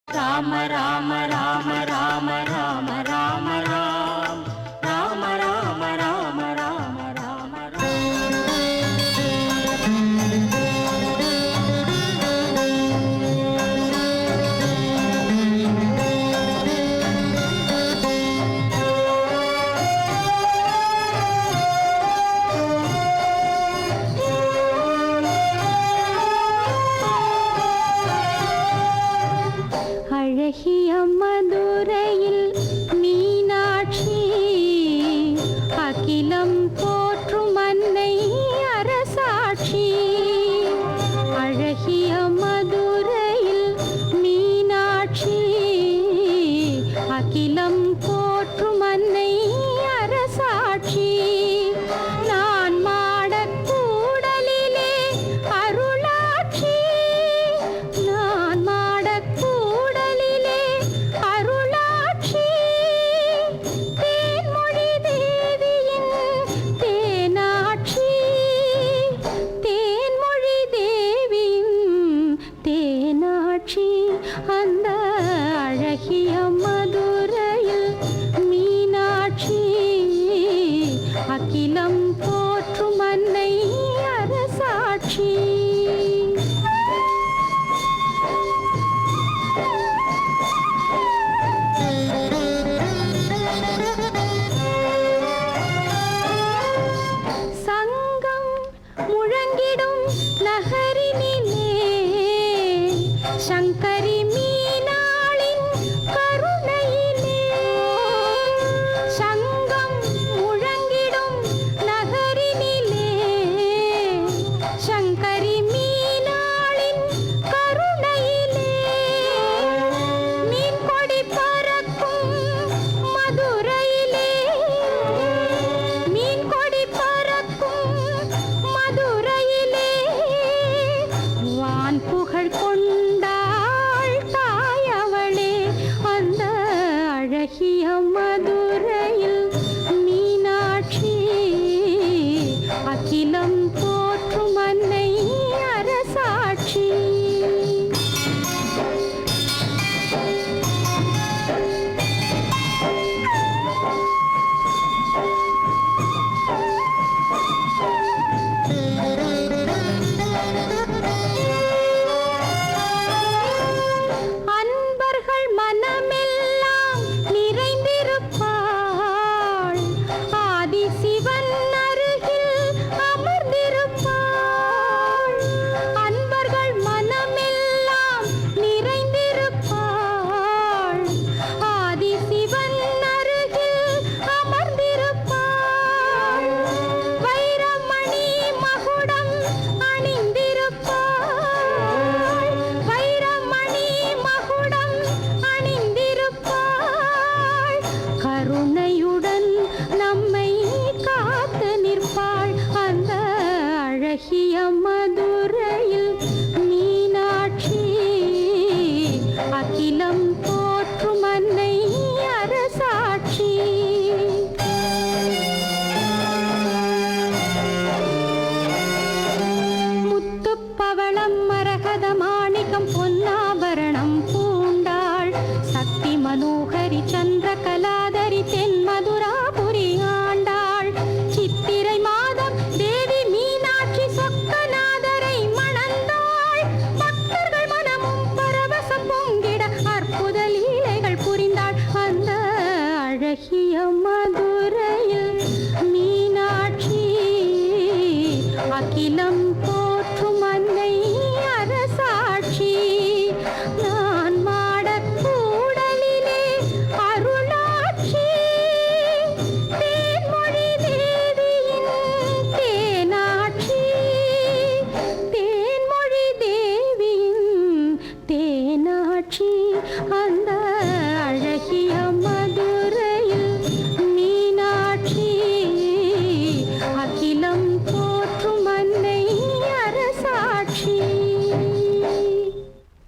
ராம ராம ராம ராம ராம ராம ராம ராம ராம ராம ராம ராம அழகிய மதுரையில் மீனாட்சி அகிலம் போற்றும் அன்னை அரசாட்சி. அழகிய மதுரையில் மீனாட்சி அகிலம் போற்றும் அன்னை அரசாட்சி. நான் மாடக்கூடலிலே அருளாட்சி, நான் மாடக்கூடலிலே அருளாட்சி. தேன்மொழி தேவியின் தேனாட்சி, தேன்மொழி தேவியின் தேனாட்சி. அந்த அழகிய மதுரையில் மீனாட்சி அகிலம் போற்றும் அன்னை அரசாட்சி. சங்கம் முழங்கிடும் நகரினிலே சங்கரி மீனாளின் கருணையிலே. சங்கம் முழங்கிடும் நகரினிலே சங்கரி மீனாளின் கருணையிலே. மீன் கொடி பறக்கும் மதுரையிலே, மீன் கொடி பறக்கும் மதுரையிலே. வான் புகழ் கொண்டாள் தாயவளே. அந்த அழகிய மதுரையில் மீனாட்சி அகிலம் போற்றும் அன்னை அரசாட்சி. அன்பர்கள் மனமெல்லாம் நிறைந்திருப்பாள், ஆதிசிவன் அருகில் அமர்ந்திருப்பாள். அன்பர்கள் மனமெல்லாம் நிறைந்திருப்பாள், ஆதிசிவன் அருகில் அமர்ந்திருப்பாள். வைரமணி மகுடம் அணிந்திருப்பாள், வைரமணி மகுடம் அணிந்திருப்பாள். கருணையுடன் நம்மை காத்து நிற்பாள். அந்த அழகிய மதுரையில் மீனாட்சி அகிலம்